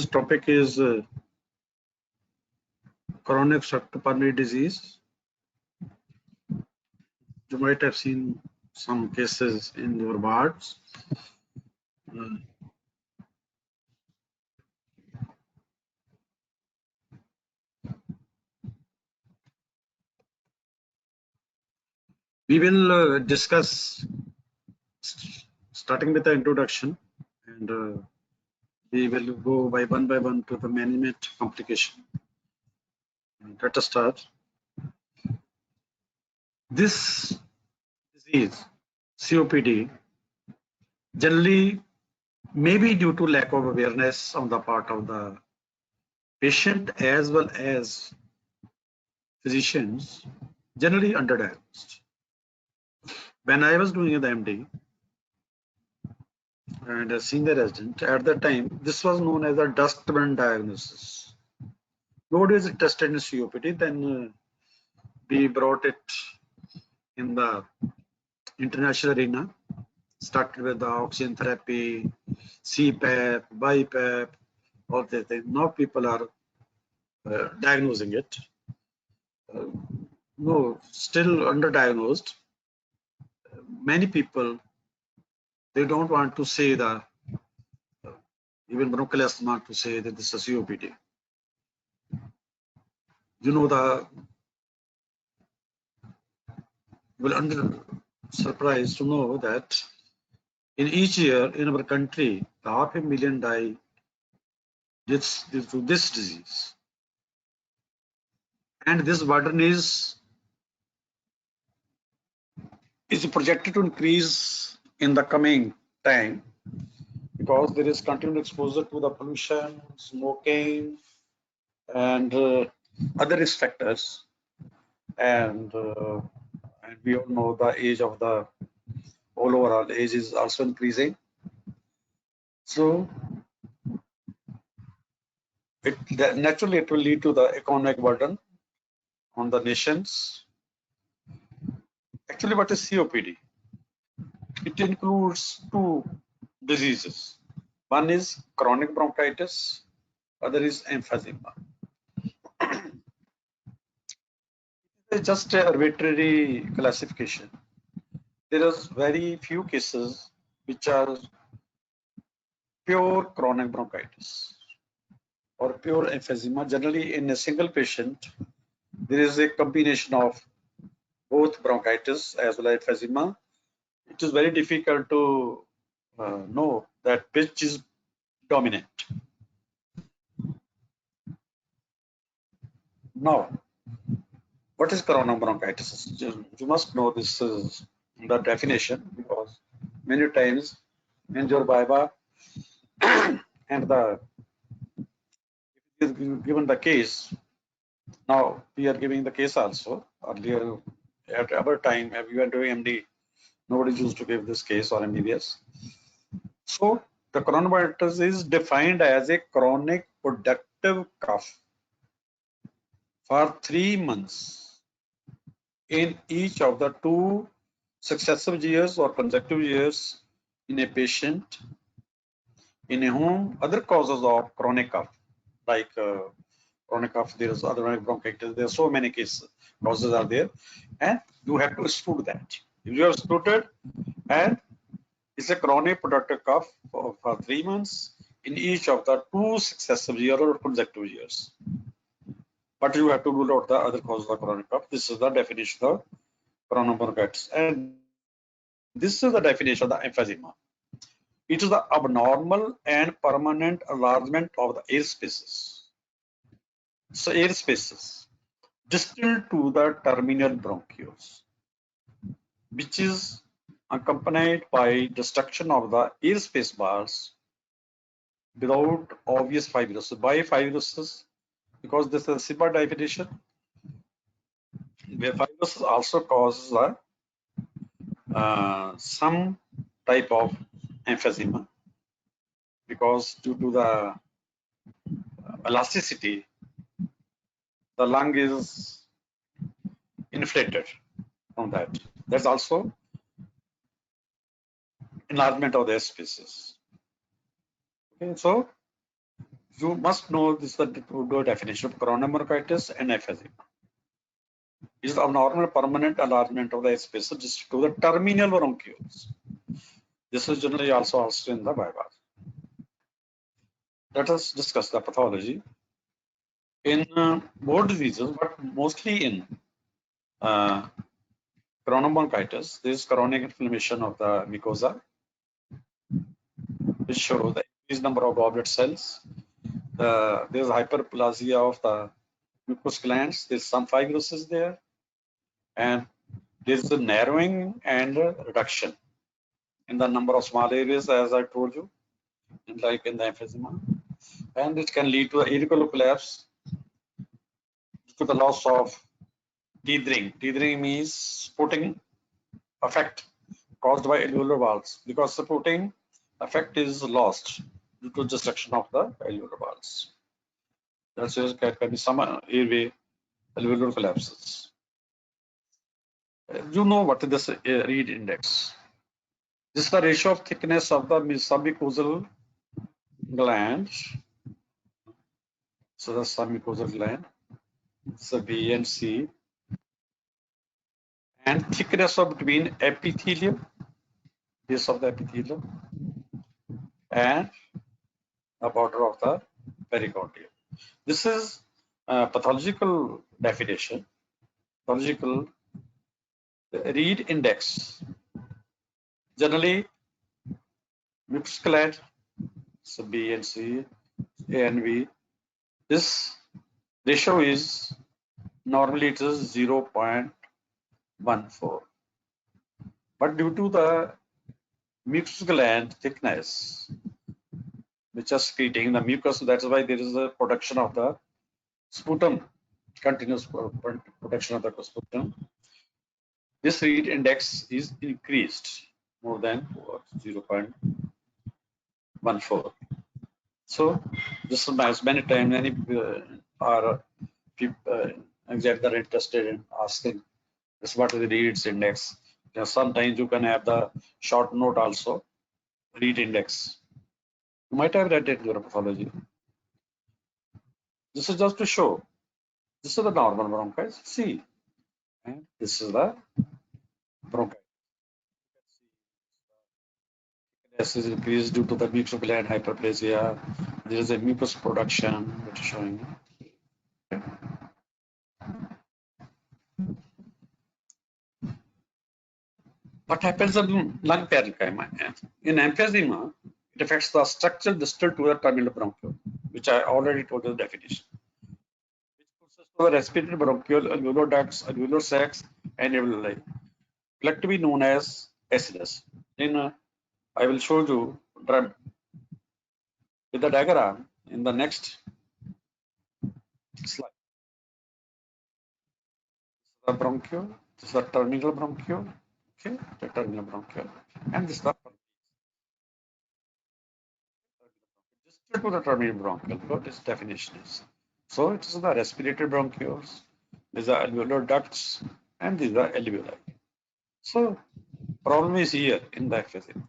This topic is chronic obstructive pulmonary disease. You might have seen some cases in your wards. We will discuss starting with the introduction, and we will go by one to the management complication. Let us start. This disease, COPD, generally may be due to lack of awareness on the part of the patient as well as physicians, generally underdiagnosed. When I was doing the MD and a senior resident, at that time, this was known as a dustbin diagnosis. Nobody was tested in COPD, then we brought it in the international arena, started with the oxygen therapy, CPAP, BiPAP, all the things. Now people are diagnosing it. No, still underdiagnosed. Many people, they don't want to say the, even bronchial asthma, to say that this is COPD. You know, you will surprised to know that in each year in our country, 500,000 die due to this disease. And this burden is projected to increase in the coming time because there is continued exposure to the pollution, smoking, and other risk factors. And we all know the age of the overall age is also increasing. So naturally it will lead to the economic burden on the nations. Actually, what is COPD? It includes two diseases. One is chronic bronchitis, other is emphysema. It's just an arbitrary classification. There is very few cases which are pure chronic bronchitis or pure emphysema. Generally, in a single patient, there is a combination of both bronchitis as well as emphysema. It is very difficult to know that which is dominant. Now, what is chronic bronchitis? You must know this is the definition because many times in your Bible and given the case, now we are giving the case also. Earlier, at our time, we were doing MD, nobody used to give this case or MBBS. So the chronic bronchitis is defined as a chronic productive cough for 3 months in each of the 2 successive years or consecutive years in a patient in whom other causes of chronic cough, like chronic cough, there is other bronchitis, there are so many causes are there, and you have to exclude that. If you are excluded and it's a chronic productive cough for 3 months in each of the 2 successive years or consecutive years. But you have to rule out the other causes of chronic cough. This is the definition of chronic bronchitis. And this is the definition of the emphysema. It is the abnormal and permanent enlargement of the air spaces. So air spaces distal to the terminal bronchioles, which is accompanied by destruction of the air space bars without obvious fibrosis. By fibrosis, because this is a simple definition, where fibrosis also causes some type of emphysema, because due to the elasticity, the lung is inflated from that. That's also enlargement of the air spaces. Okay, so You must know this is the definition of coronary bronchitis and emphysema. It is abnormal permanent enlargement of the spaces to the terminal bronchioles. This is generally also asked in the Viva. Let us discuss the pathology. In both diseases, but mostly in coronary bronchitis, there is chronic inflammation of the mucosa, which shows the increased number of goblet cells. There is hyperplasia of the mucous glands. There is some fibrosis there, and there is a narrowing and reduction in the number of small areas, as I told you, like in the emphysema, and it can lead to auricular collapse due to the loss of teething. Teething means supporting effect caused by alveolar valves, because supporting effect is lost due to destruction of the alveolar valves. That's why there can be some airway alveolar collapses. You know what is this read index? This is the ratio of thickness of the submucosal gland. So the submucosal gland, so B and C, and thickness of between epithelium, base of the epithelium, and the border of the pericardium. This is pathological definition. Pathological read index. Generally, mucus gland, so B and C, A and B. This ratio is normally it is 0.14, but due to the mucus gland thickness, which is secreting the mucus, that's why there is a production of the sputum, continuous production of the sputum. This read index is increased more than 0.14. So this is as many times many examiner are interested in asking this, what is the reads index. Sometimes you can have the short note also, read index. You might have read it in your pathology. This is just to show. This is the normal bronchitis. See, and this is the bronchitis. This is increased due to the mucus gland hyperplasia. There is a mucus production that is showing. What happens in lung parenchyma? In emphysema, it affects the structure distal to the terminal bronchiole, which I already told you the definition, which consists of the respiratory bronchiole, alveolar ducts, alveolar sacs, and alveoli, collectively known as Acinus. Then I will show you with the diagram in the next slide. The bronchiole, this is the terminal bronchiole, okay, the terminal bronchiole, and this is the distal to the terminal bronchiole, what its definition is. So it is the respiratory bronchioles, these are alveolar ducts, and these are alveoli. So problem is here in the emphysema.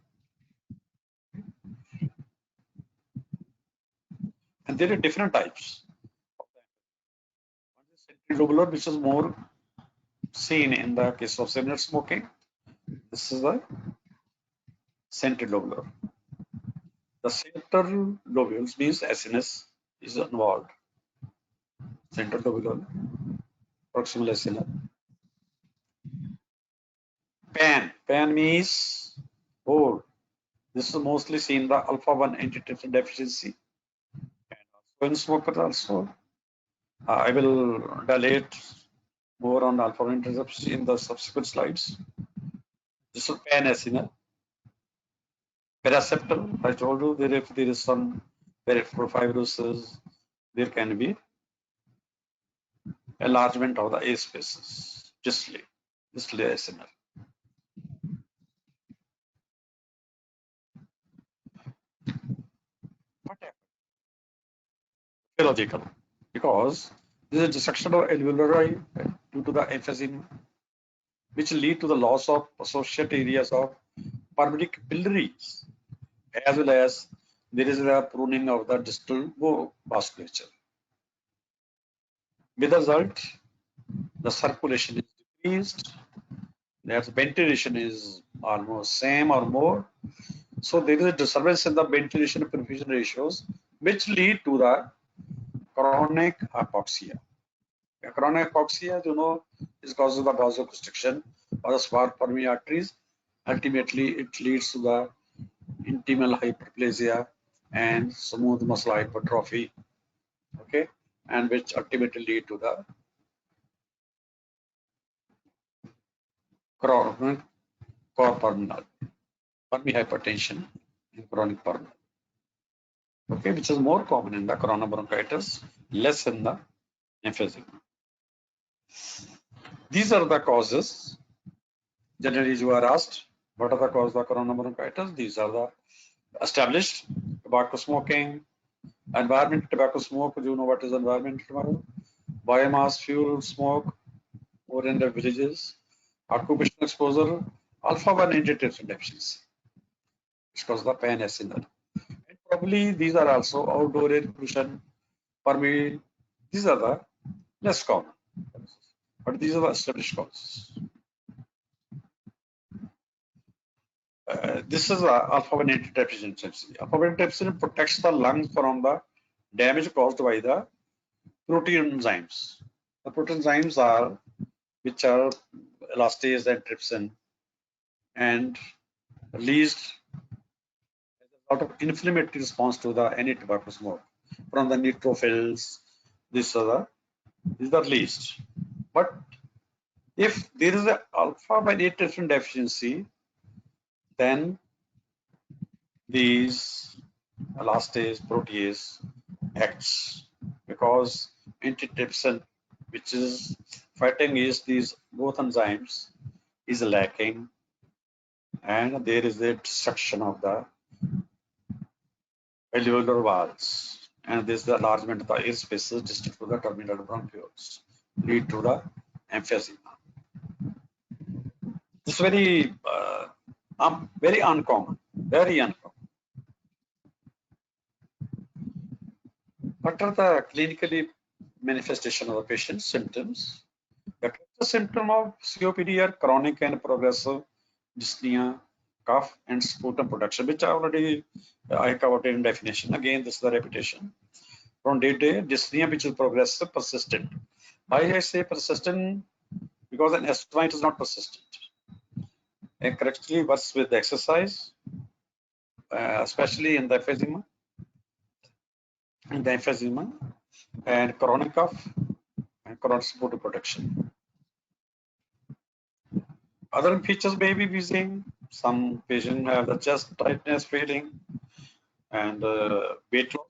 And there are different types. One is centrilobular, which is more seen in the case of cigarette smoking. This is the centrilobular. The central lobules means acinus is involved. Central lobular, proximal acinar. Pan means whole. This is mostly seen the alpha-1 antitrypsin deficiency. And also in smokers also. I will dilate more on alpha-1 antitrypsin in the subsequent slides. This is pan-acinar. Paraseptal, I told you that if there is some peripheral fibrosis, there can be enlargement of the A spaces, distally acinar. What happened? Physiological, because this is destruction of alveoli due to the emphysema, which lead to the loss of associated areas of pulmonary capillaries, as well as there is a pruning of the distal vasculature. With the result, the circulation is decreased, that ventilation is almost same or more. So there is a disturbance in the ventilation and perfusion ratios, which lead to the chronic hypoxia. Chronic hypoxia, you know, is caused by the vasoconstriction or the small pulmonary arteries. Ultimately, it leads to the intimal hyperplasia and smooth muscle hypertrophy, okay, and which ultimately lead to the chronic pulmonary hypertension in chronic pulmonary, okay, which is more common in the chronic bronchitis, less in the emphysema. These are the causes. Generally, you are asked, what are the causes of chronic bronchitis? These are the established: tobacco smoking, environment tobacco smoke. Do you know what is environment tobacco? Biomass fuel smoke, or in the villages, occupational exposure, alpha-1 antitrypsin deficiency, which causes the pain as in. And probably these are also outdoor air pollution. For me, these are the less common, but these are the established causes. This is alpha-1 antitrypsin deficiency. Alpha-1 antitrypsin protects the lungs from the damage caused by the protein enzymes. The protein enzymes are which are elastase and trypsin, and released as a sort of inflammatory response to the any tobacco smoke from the neutrophils. These are released. But if there is a alpha-1 antitrypsin deficiency, then these elastase, protease acts, because antitrypsin, which is fighting is these both enzymes, is lacking, and there is a destruction of the alveolar walls, and this is the enlargement of the air spaces distal to the terminal bronchioles, lead to the emphysema. This is very uncommon, very uncommon. What are the clinically manifestation of the patient's symptoms? The symptom of COPD are chronic and progressive dyspnea, cough, and sputum production, which I covered in definition. Again, this is the repetition. From day to day, dyspnea, which is progressive, persistent. Why I say persistent? Because an asthma is not persistent. It correctly works with exercise, especially in the emphysema, and chronic cough and chronic sputum production. Other features may be wheezing. Some patients have the chest tightness feeling, and weight loss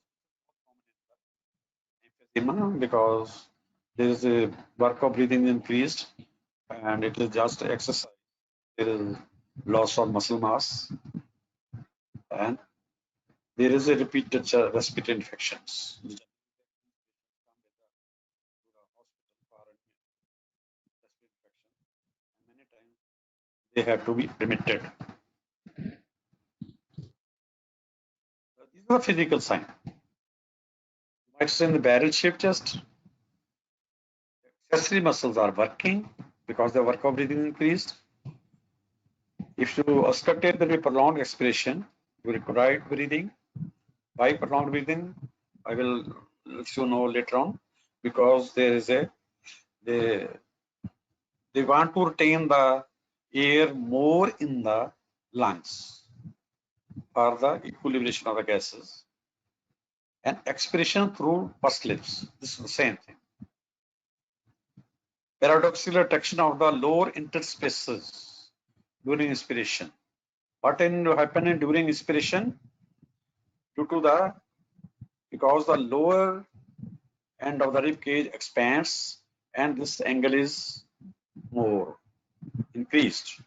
emphysema, because there is a work of breathing increased, and it is just exercise. There is loss of muscle mass, and there is a repeated respiratory infections. Many times they have to be remitted. These are the physical signs. You might see in the barrel-shaped chest, accessory muscles are working because the work of breathing increased. If you obstructed, there will be prolonged expiration. You require breathing. Why prolonged breathing? I will let you know later on, because there is they want to retain the air more in the lungs for the equilibration of the gases, and expiration through pursed lips. This is the same thing. Paradoxical retraction of the lower interspaces during inspiration. What happen during inspiration? Because the lower end of the rib cage expands, and this angle is more increased.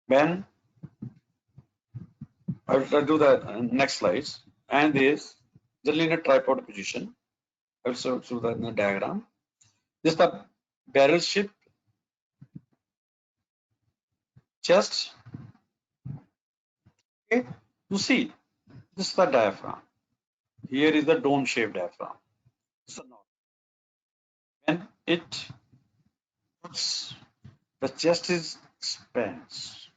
When I will do the next slides, and this generally in a tripod position. I will show the diagram. This is the barrel shaped chest. Okay, you see This is the diaphragm. Here is the dome-shaped diaphragm. So now, when it puts, the chest is expands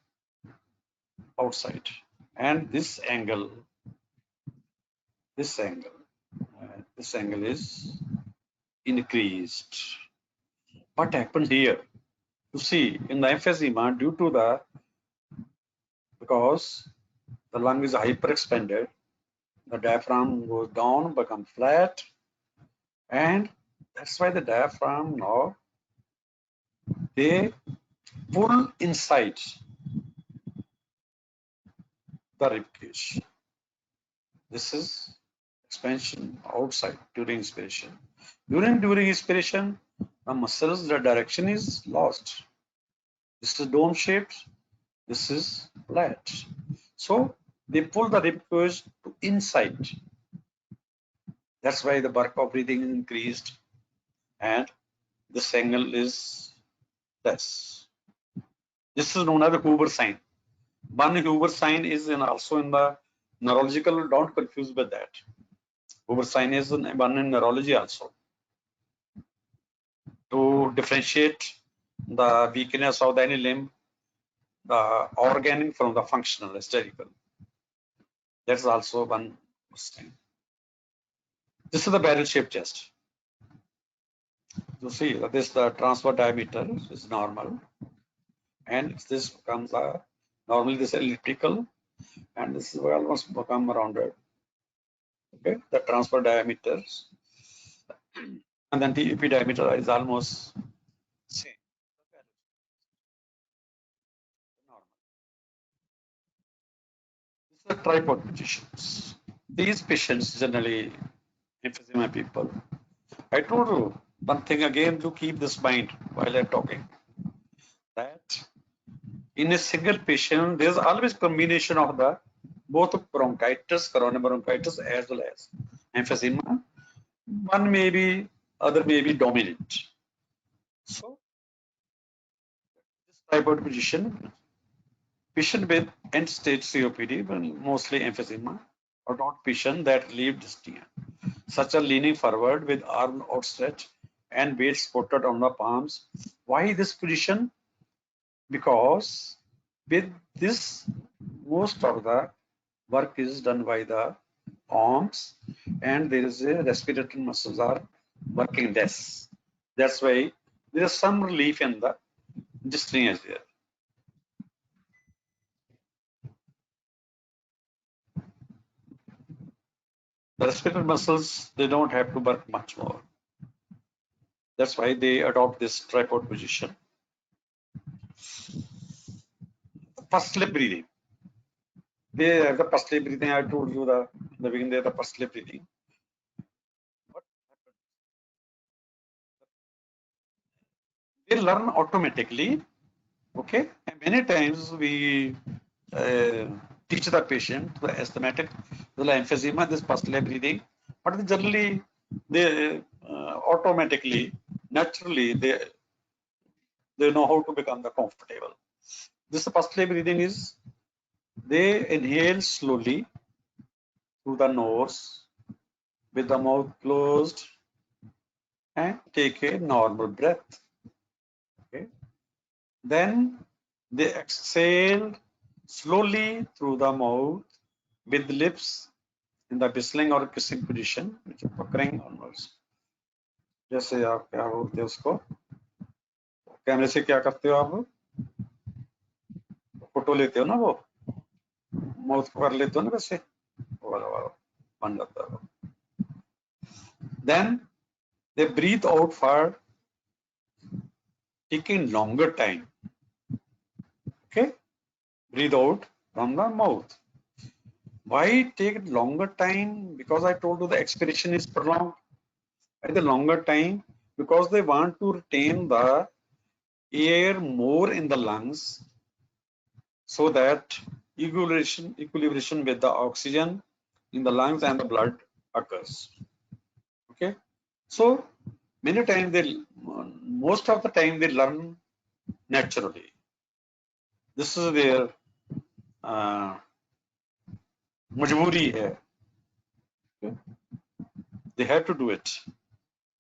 outside, and this angle is increased. What happened here? You see, in the emphysema, because the lung is hyperexpanded, the diaphragm goes down, becomes flat, and that's why the diaphragm now they pull inside the rib cage. This is expansion outside during inspiration. During inspiration, the muscles, the direction is lost. This is dome shaped, this is flat. So they pull the rib cage to inside. That's why the work of breathing increased and this angle is less. This is known as the Hoover sign. One Hoover sign is also in the neurological, don't confuse with that. Hoover sign is one in neurology also. To differentiate the weakness of any limb, the organic from the functional, hysterical. That's also one sign. This is the barrel-shaped chest. You see, this the transfer diameter is normal, and this becomes normally this elliptical, and this will almost become rounded. Okay, the transfer diameters, and then the EP diameter is almost same. Normal. This is the tripod positions. These patients generally emphysema people. I told you one thing again to keep this mind while I'm talking, that in a single patient there's always combination of the both bronchitis, coronary bronchitis as well as emphysema. One may be, other may be dominant. So this tripod position, patient with end-stage COPD, mostly emphysema, or not patient that relieve dyspnea, such as leaning forward with arm outstretched and weight supported on the palms. Why this position? Because with this, most of the work is done by the arms, and there is a respiratory muscles are working less. That's why there is some relief in the dyspnea there. The respiratory muscles, they don't have to work much more. That's why they adopt this tripod position. First lip breathing. They have the first lip breathing. I told you the beginning they have the first lip breathing. What happens? They learn automatically. Okay, and many times we teach the patient the asthmatic, the emphysema, this first lip breathing, but generally they automatically, naturally, they know how to become the comfortable. This first lip breathing is they inhale slowly through the nose with the mouth closed and take a normal breath. Okay. Then they exhale slowly through the mouth with the lips in the whistling or kissing position, which is occurring onwards. जैसे आप क्या बोलते हैं उसको, कैमरे से क्या करते हो आप, फोटो लेते हो ना, वो माउथ को कर लेते हो ना वैसे, बन जाता है. Then they breathe out for taking longer time. Okay, breathe out from the mouth. Why take longer time? Because I told you the expiration is prolonged. At the longer time, because they want to retain the air more in the lungs, so that equilibration with the oxygen in the lungs and the blood occurs. Okay, so many times most of the time they learn naturally. This is their मजबूरी है. They have to do it.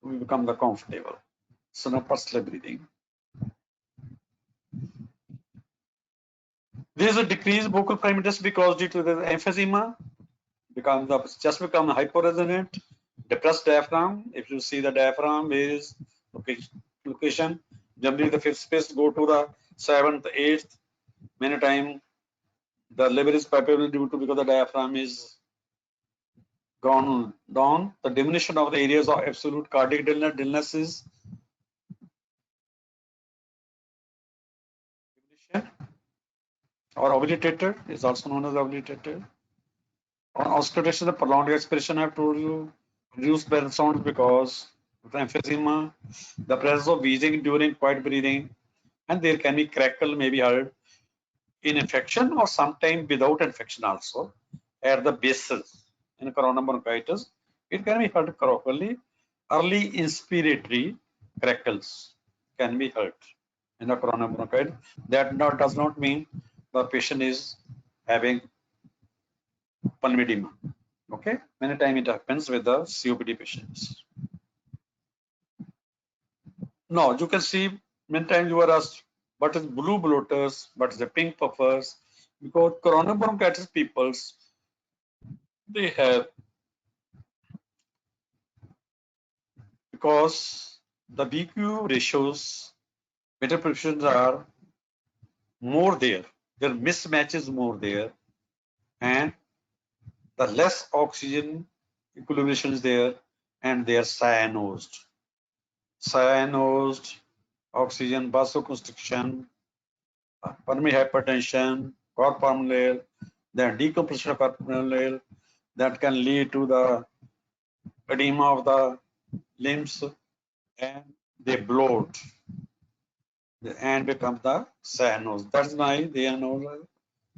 We become the comfortable. So no personal breathing. There is a decreased vocal parameters because due to the emphysema, the chest becomes hyporesonant, depressed diaphragm. If you see the diaphragm is location, generally the fifth space go to the seventh, eighth. Many times the lever is palpable due to because the diaphragm is gone down. The diminution of the areas of absolute cardiac dullness is or obliterated is also known as obliterated. On auscultation, the prolonged expiration I have told you, reduced breath sounds because of the emphysema, the presence of wheezing during quiet breathing, and there can be crackle may be heard in infection or sometimes without infection also at the bases in coronary bronchitis. It can be heard properly. Early inspiratory crackles can be heard in the coronary bronchitis. That does not mean the patient is having pulmonary. Okay, many times it happens with the COPD patients. Now you can see many times you are asked what is blue bloaters, what is the pink puffers, because coronary bronchitis peoples they have because the BQ ratios better prescriptions are more there, their mismatch is more there, and the less oxygen equilibration is there, and they are cyanosed. Cyanosed oxygen vasoconstriction, pulmonary hypertension, core pulmonary, then decompression of core pulmonary that can lead to the edema of the limbs and they bloat and become the cyanos. That's why they are known as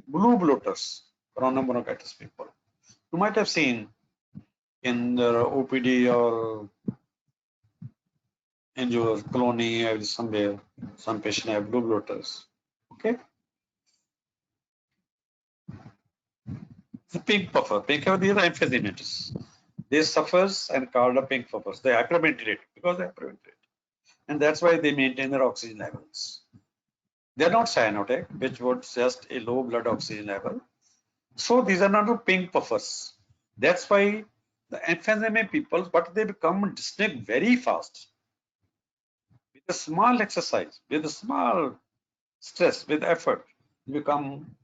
blue bloaters, coronary bronchitis people. You might have seen in the OPD or in your colony or somewhere, some patient have blue bloaters. Okay. The pink puffer, these are emphysematous. They suffers and called a pink puffers. They hyperventilate because they hyperventilate. And that's why they maintain their oxygen levels. They're not cyanotic, which would suggest a low blood oxygen level. So these are not pink puffers. That's why the emphysema people, but they become distinct very fast. With a small exercise, with a small stress, with effort, they become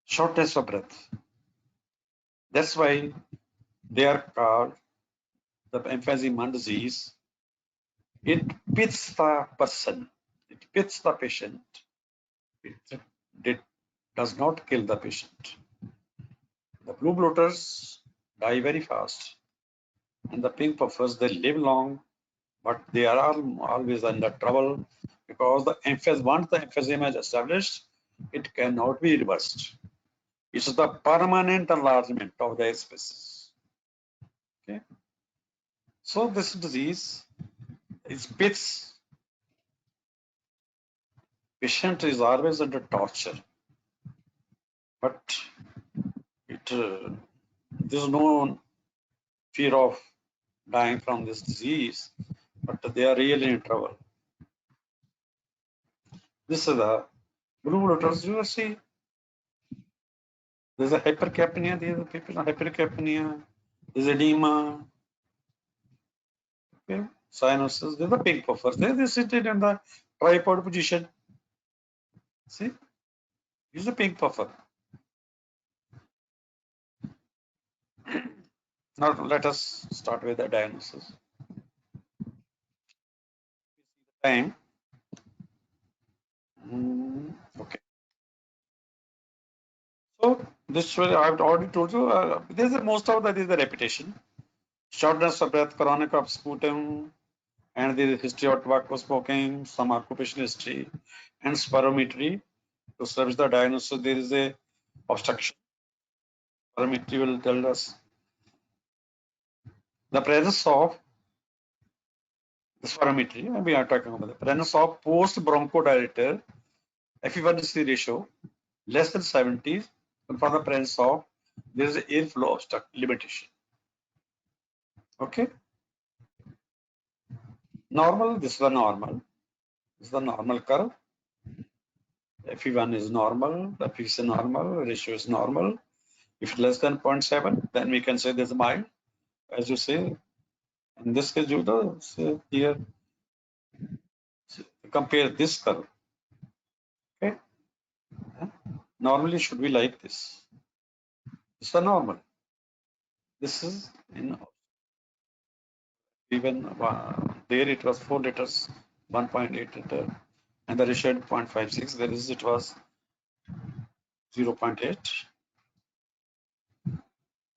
shortness of breath. That's why they are called the emphysema disease. It pits the person, it pits the patient. It does not kill the patient. The blue bloaters die very fast, and the pink puffers they live long, but they are always under trouble because once the emphysema is established, it cannot be reversed. It is the permanent enlargement of the spaces. Okay, so this disease is pits. Patient is always under torture, but there's no fear of dying from this disease, but they are really in trouble. This is the blue bloaters. You see, there's a hypercapnia. These are people with hypercapnia. There's edema. Okay, sinuses. There's the pink puffers. They sit in the tripod position. See, use a pink puffer. Now let us start with the diagnosis. Time. Okay. So this will I've already told you. There's most of that is the repetition. Shortness of breath, chronic of sputum, and there is history of tobacco smoking, some occupational history, and spirometry to service the diagnosis. There is a obstruction. Spirometry will tell us the presence of The spirometry, we are talking about the presence of post bronchodilator FE1C ratio less than 70 for the presence of there is airflow obstruct limitation. Okay. Normal, this is the normal. This is the normal curve. FE1 is normal, the F is normal, ratio is normal. If less than 0.7, then we can say this is mild, as you say. In this case, you know, say here, compare this curve. Okay. Normally should be like this. This is the normal. This is in even there it was 4 liters, 1.8 liter, and the ratio 0.56. There is it was 0.8.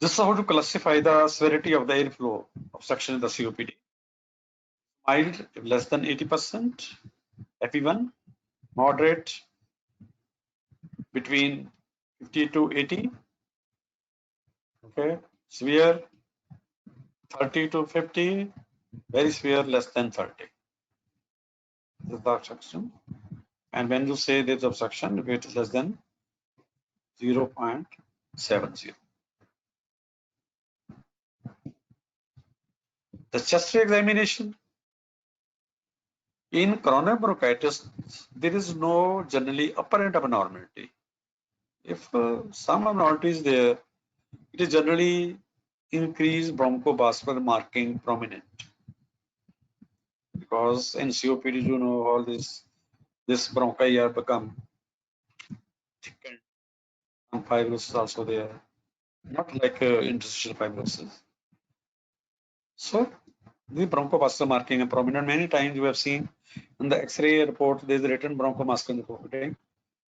This is how to classify the severity of the airflow obstruction in the COPD. Mild, less than 80%, FE1, moderate, between 50 to 80, okay, severe, 30 to 50, very severe, less than 30. This is the obstruction. And when you say there's obstruction, if it is less than 0.70. The chest examination. In chronic bronchitis, there is no generally apparent abnormality. If some abnormality is there, it is generally increased bronchovascular marking prominent. Because in COPD, you know, all this bronchi are become thickened. Some fibrosis also there, not like interstitial fibrosis. So the bronchovascular marking are prominent. Many times you have seen in the X-ray report, there is written bronchomuscular reporting.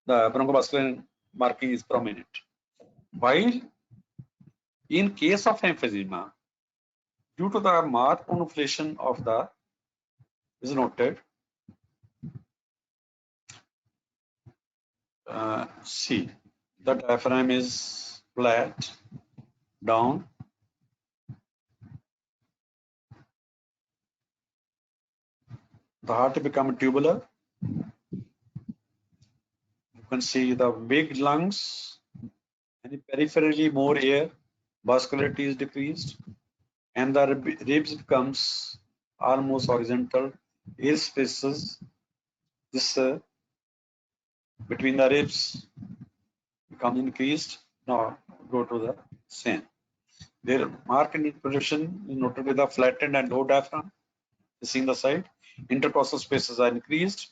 The bronchovascular marking is prominent. While in case of emphysema, due to the marked inflation of the is noted. See, the diaphragm is flat down. The heart become tubular. You can see the big lungs and peripherally more air, vascularity is decreased, and the ribs becomes almost horizontal. Air spaces this between the ribs become increased. Now go to the same. Their marked infiltration is noted with the flattened and low diaphragm. Seeing the side, intercostal spaces are increased.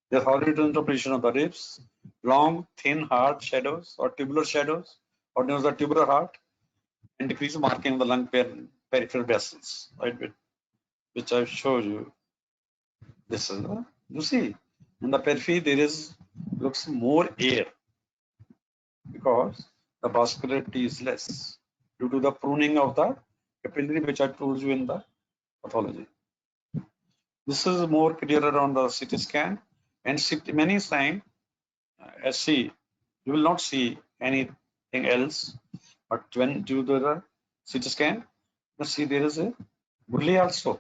There's horizontal interpretation of the ribs, long, thin, hard shadows or tubular shadows, or known as the tubular heart, and decreased marking of the lung peripheral vessels, right? Which I've showed you. This is you see in the periphery there is looks more air because the vascularity is less due to the pruning of the capillary, which I told you in the pathology. This is more clearer on the CT scan, and many signs SC, you will not see anything else, but when you do the CT scan, you see there is a bully also,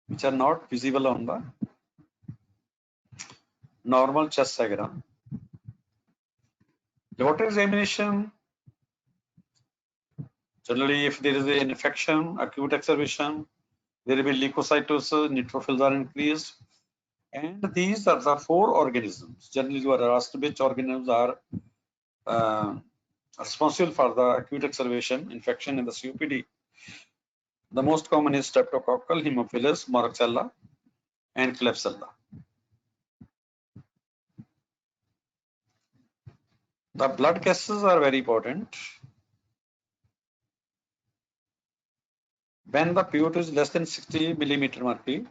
which are not visible on the normal chest diagram. Laboratory examination, generally if there is an infection, acute exacerbation, there will be leukocytosis, neutrophils are increased, and these are the 4 organisms. Generally you are asked which organisms are responsible for the acute exacerbation infection in the COPD. The most common is streptococcal, Haemophilus, Moraxella, and Klebsiella. The blood gases are very important. When the PO2 is less than 60 millimeter mercury,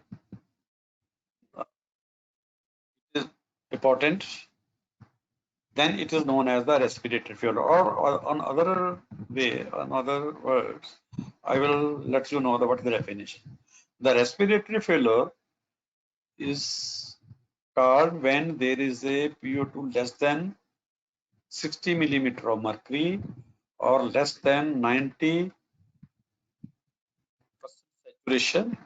it is important. Then it is known as the respiratory failure, or on other way, on other words, I will let you know what the definition. The respiratory failure is called when there is a PO2 less than 60 millimeter of mercury or less than 90% duration.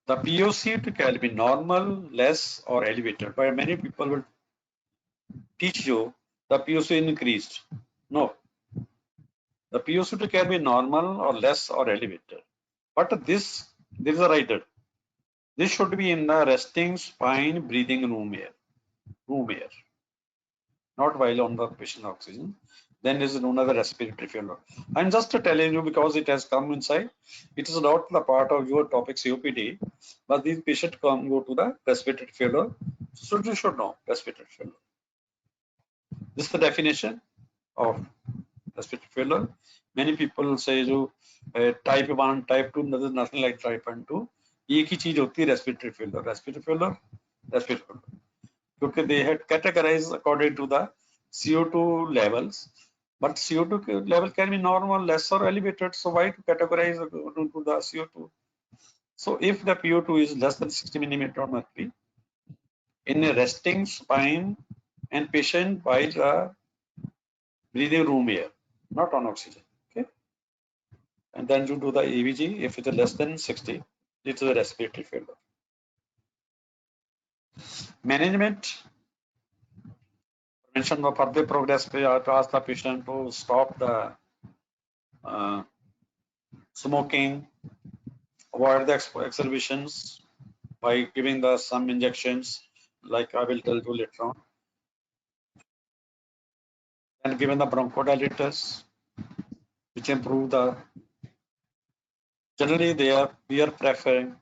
The POC can be normal, less, or elevated. But many people will teach you the POC increased. No, the POC can be normal or less or elevated. But there is a rider. This should be in the resting spine breathing room air, not while on the patient oxygen. Then is known as the respiratory failure. I'm just telling you because it has come inside. It is not the part of your topic COPD, but these patients go to the respiratory failure. So you should know respiratory failure. This is the definition of respiratory failure. Many people say you type 1, type 2, there's nothing like type 1, 2. एक ही चीज होती है respiratory failure, because they had categorized according to the CO2 levels, but CO2 level can be normal, less or elevated. So why to categorize according to the CO2? So if the PO2 is less than 60 millimeter of mercury in a resting spine and patient while breathing room air, not on oxygen, okay? And then you do the EVG. If it is less than 60, it is a respiratory failure. Management. Prevention of further progress to ask the patient to stop the smoking, avoid the exhibitions by giving the some injections, like I will tell you later on, and given the bronchodilators, which improve the. Generally, we are preferring,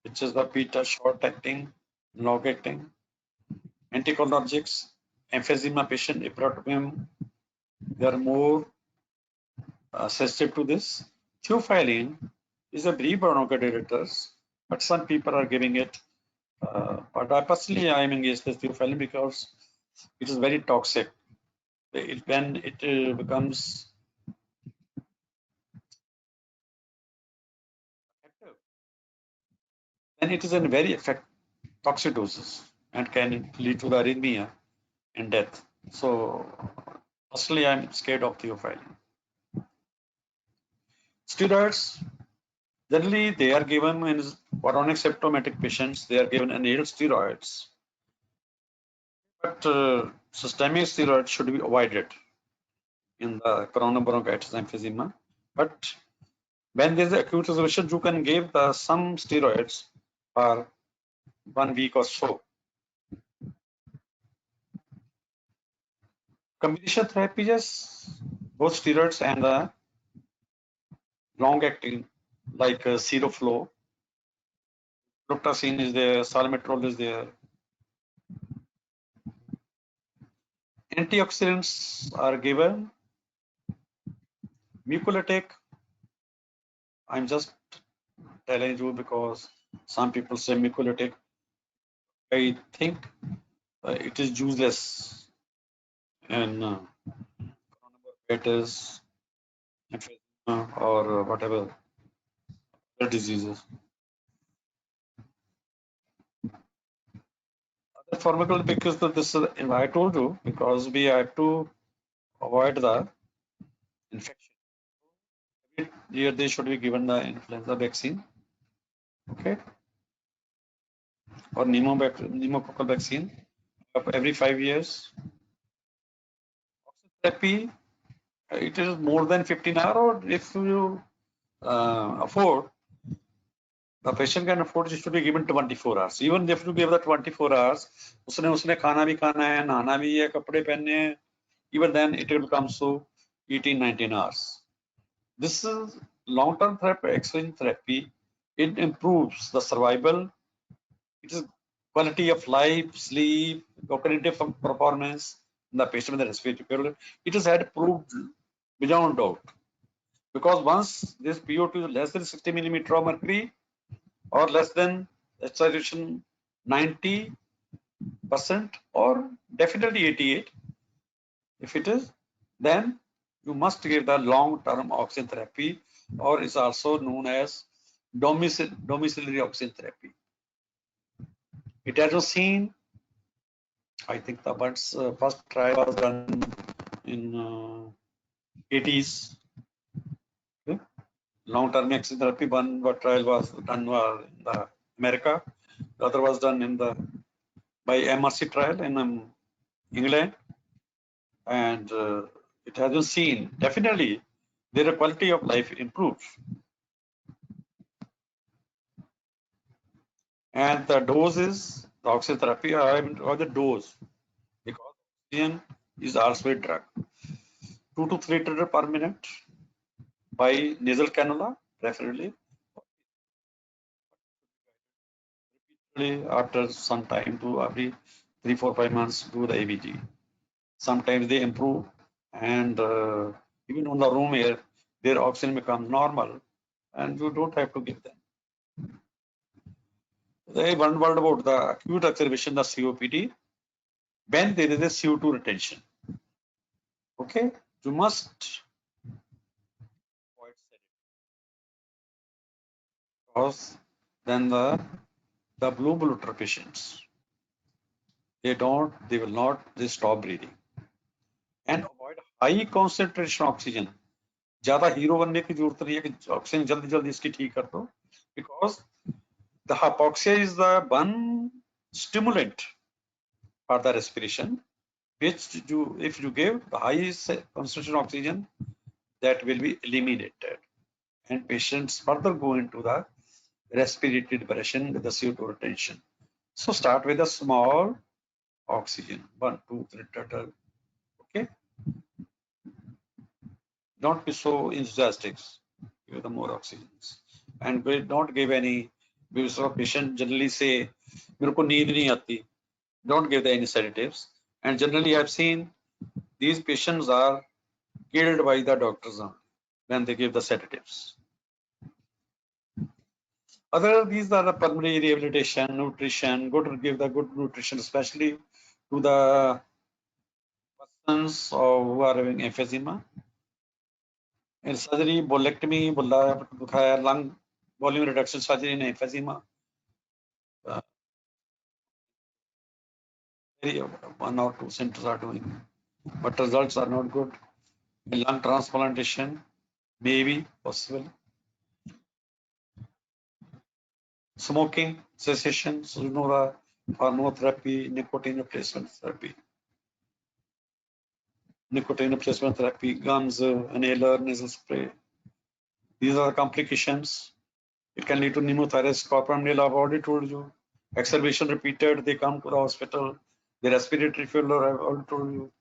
which is the beta short acting, long acting, anticholinergics, emphysema patient, ipratropium, they are more sensitive to this. Theophylline is a brief bronchodilators, but some people are giving it. But I personally I am engaged with theophylline because it is very toxic. When it becomes effective, then it is in very toxic doses and can lead to the arrhythmia and death. So personally, I'm scared of theophylline. Steroids, generally they are given in chronic symptomatic patients. They are given inhaled steroids, but systemic steroids should be avoided in the chronic bronchitis emphysema. But when there is acute resolution, you can give some steroids for 1 week or so. Combination therapy, yes, both steroids and long acting like Seroflow, Fluoxetine is there, Salmeterol is there. Antioxidants are given. Mucolytic, I'm just telling you because some people say mucolytic. I think it is useless in bronchitis, emphysema, or whatever other diseases. Other pharmacology, because this is, I told you, because we have to avoid the infection. Every year they should be given the influenza vaccine, okay, or pneumococcal vaccine every 5 years. Oxygen therapy, it is more than 15 hours, or if you afford, the patient can afford, it should be given 24 hours. Even if you give the 24 hours, उसने खाना भी खाना है, नहाना भी है, कपड़े पहनने हैं, even then it will come to 18-19 hours. This is long-term therapy, oxygen therapy. It improves the survival. It is quality of life, sleep, cognitive performance in the patient with the respiratory failure. It is had proved beyond doubt. Because once this PO2 is less than 60 millimeter of mercury or less than saturation 90% or definitely 88, if it is, then you must give the long-term oxygen therapy, or is also known as domiciliary oxygen therapy. It has been seen, I think the first trial was done in 80s. Okay. long-term oxygen therapy. One trial was done in the America. The other was done in the by MRC trial in England, and it has been seen definitely their quality of life improves. And the dose is the oxygen therapy or the dose, because oxygen is also a drug. 2 to 3 liter per minute by nasal cannula, preferably. After some time, to every 3, 4, 5 months, do the ABG. Sometimes they improve, and even on the room air, their oxygen becomes normal, and you don't have to give them. One word about the acute exacerbation of COPD, when there is a CO2 retention. Okay, you must avoid sedative, because then the blue blood patients, they stop breathing. And avoid high concentration oxygen. ज्यादा hero बनने की जरूरत नहीं है कि oxygen जल्दी जल्दी इसकी ठीक कर दो, because the hypoxia is the one stimulant for the respiration, which if you give the highest concentration oxygen, that will be eliminated, and patients further go into the respiratory depression with the CO2 retention. So start with a small oxygen, 1, 2, 3 liter. Okay, don't be so enthusiastic. Give the more oxygens, and don't give any. Because patient generally say, "मेरे को नींद नहीं आती." Don't give any sedatives. And generally, I've seen these patients are killed by the doctors when they give the sedatives. These are the pulmonary rehabilitation, nutrition. Give the good nutrition, especially to the persons who are having emphysema. In surgery, bolectomy, lung volume reduction surgery in emphysema. 1 or 2 centers are doing, but results are not good. In lung transplantation, maybe possible. Smoking cessation, so the pharmacotherapy, nicotine replacement therapy. Nicotine replacement therapy, gums, inhaler, nasal spray. These are the complications. It can lead to pneumothorax, corporal. I've already told you. Exacerbation repeated, they come to the hospital. The respiratory failure, I've already told you.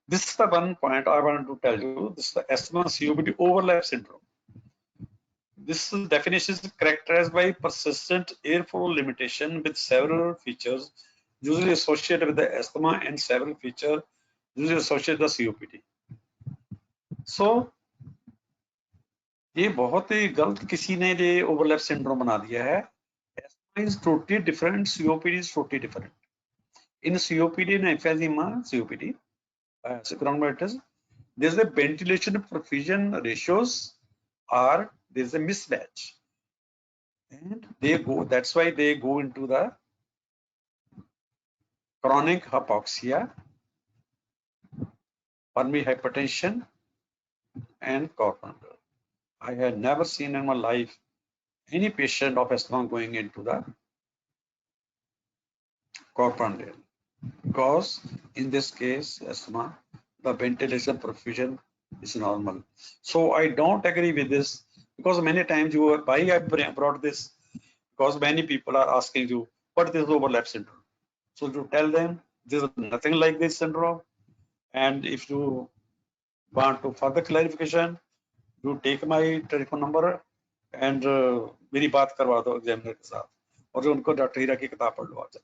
This is the one point I want to tell you. This is the asthma-COPD overlap syndrome. This definition is characterized by persistent airflow limitation with several features usually associated with the asthma and several features usually associated with the COPD. So, ये बहुत ही गलत किसी ने ये overlap syndrome बना दिया है. Asthma is totally different, COPD is totally different. In COPD and emphysema, COPD, bronchitis, there's a ventilation perfusion ratios are there's a mismatch, and they go. That's why they go into the chronic hypoxia, pulmonary hypertension, and corpuscle. I had never seen in my life any patient of asthma going into the corpuscle, because in this case, asthma, the ventilation perfusion is normal. So I don't agree with this, because many times why I brought this, because many people are asking you, what is overlap syndrome? So to tell them there's nothing like this syndrome, and if you want to further clarification, you take my telephone number and मेरी बात करवा दो examiner के साथ, और जो उनको doctor हीरा की किताब पढ़ लो आज.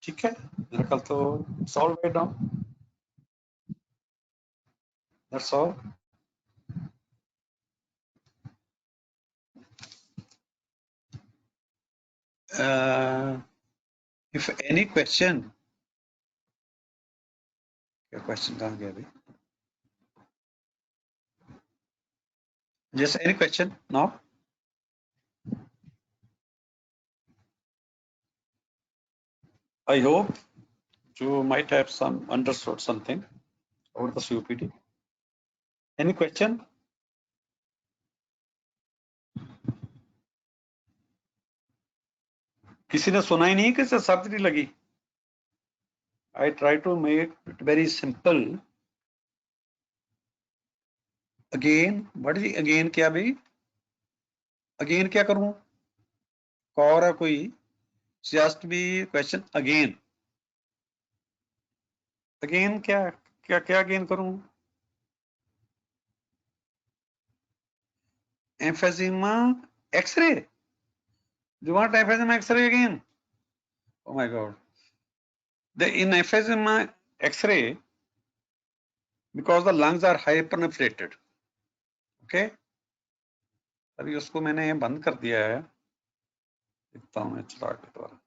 ठीक है, मेरा ख्याल तो सॉल्व है now. That's all. If any question, your question कहाँ गया अभी? Yes, any question now? I hope you might have some understood something about the COPD. Any question? किसी ने सुना ही नहीं कि सर्जरी लगी. I try to make it very simple. Again, what is again क्या भाई? Again क्या करूं? और है कोई? Just be question again. Again क्या क्या क्या again करूं? Emphysema X-ray. Do you want emphysema X-ray again? Oh my God. In emphysema X-ray, because the lungs are hyperinflated. Okay. अभी उसको मैंने बंद कर दिया है. देखता हूँ मैं चला के दोबारा.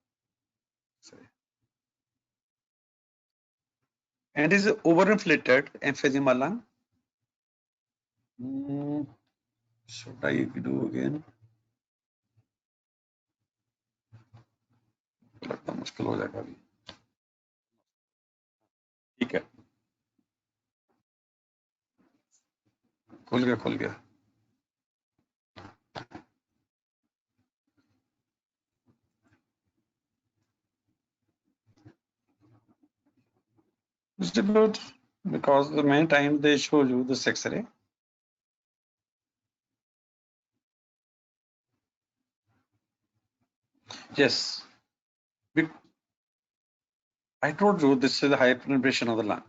And is overinflated emphysema lung. Should I do again? लगता मुश्किल हो जाएगा अभी. ठीक है, खुल गया. Distribute because the main time they show you this X-ray. Yes, I told you this is the hyperinflation of the lung.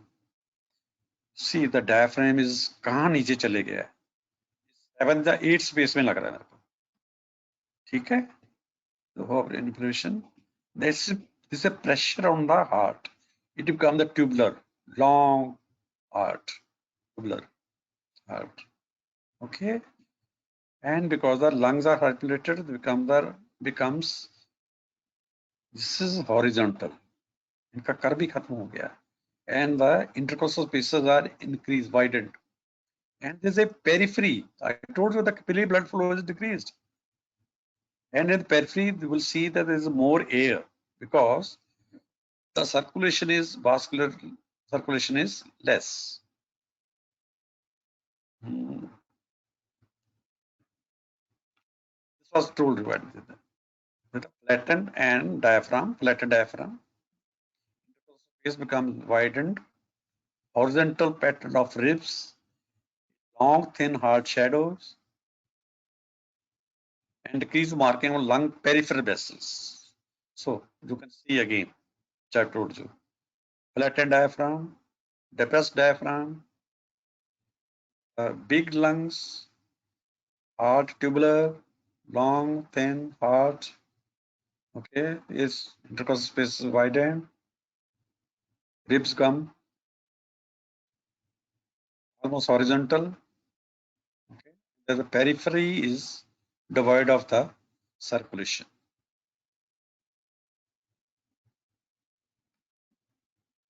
See, the diaphragm is कहाँ नीचे चले गया है? 7th या 8th space में लग रहा है मेरे को. ठीक है? The hyperinflation. This is a pressure on the heart. It becomes the tubular, long heart, tubular heart. Okay? And because the lungs are hyperinflated, becomes this is horizontal. इनका कर्व भी खत्म हो गया. And the intercostal spaces are increased, widened. And there's a periphery. I told you the capillary blood flow is decreased. And in the periphery, you will see that there is more air because the circulation is vascular circulation is less. This was told you that flattened and diaphragm, flattened diaphragm. Space becomes widened. Horizontal pattern of ribs, long thin hard shadows, and decreased marking on lung peripheral vessels. So you can see again, which I told you. Flattened diaphragm, depressed diaphragm, big lungs, hard tubular, long, thin, hard. Okay, is intercostal space is widened, ribs come almost horizontal. Okay, the periphery is devoid of the circulation.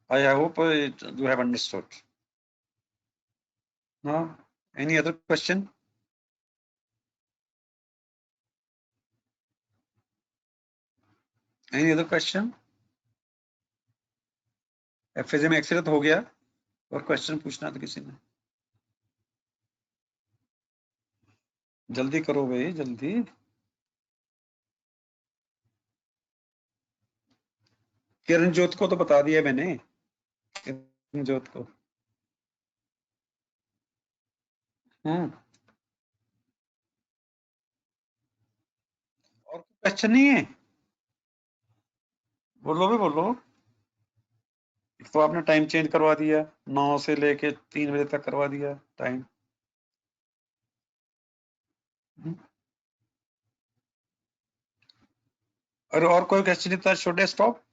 I hope you have understood. No? Any other question? Any other question? FSA में x ray तो हो गया और question पूछना था किसी ने. जल्दी करो भाई, जल्दी. किरण ज्योत को तो बता दिया मैंने. किरण ज्योत को. और क्वेश्चन नहीं है? बोलो भी बोलो. एक तो आपने टाइम चेंज करवा दिया, 9 से लेके 3 बजे तक करवा दिया टाइम. और कोई क्वेश्चन नहीं था? Should I stop?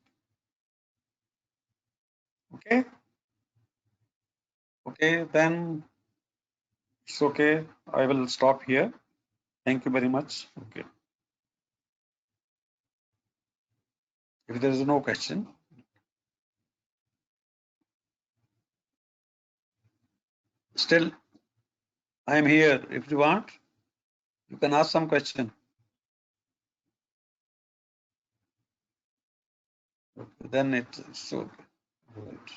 Okay. Okay, then it's okay. I will stop here. Thank you very much. Okay. If there is no question. Still, I am here. If you want, you can ask some question. Okay, then it's okay. Right.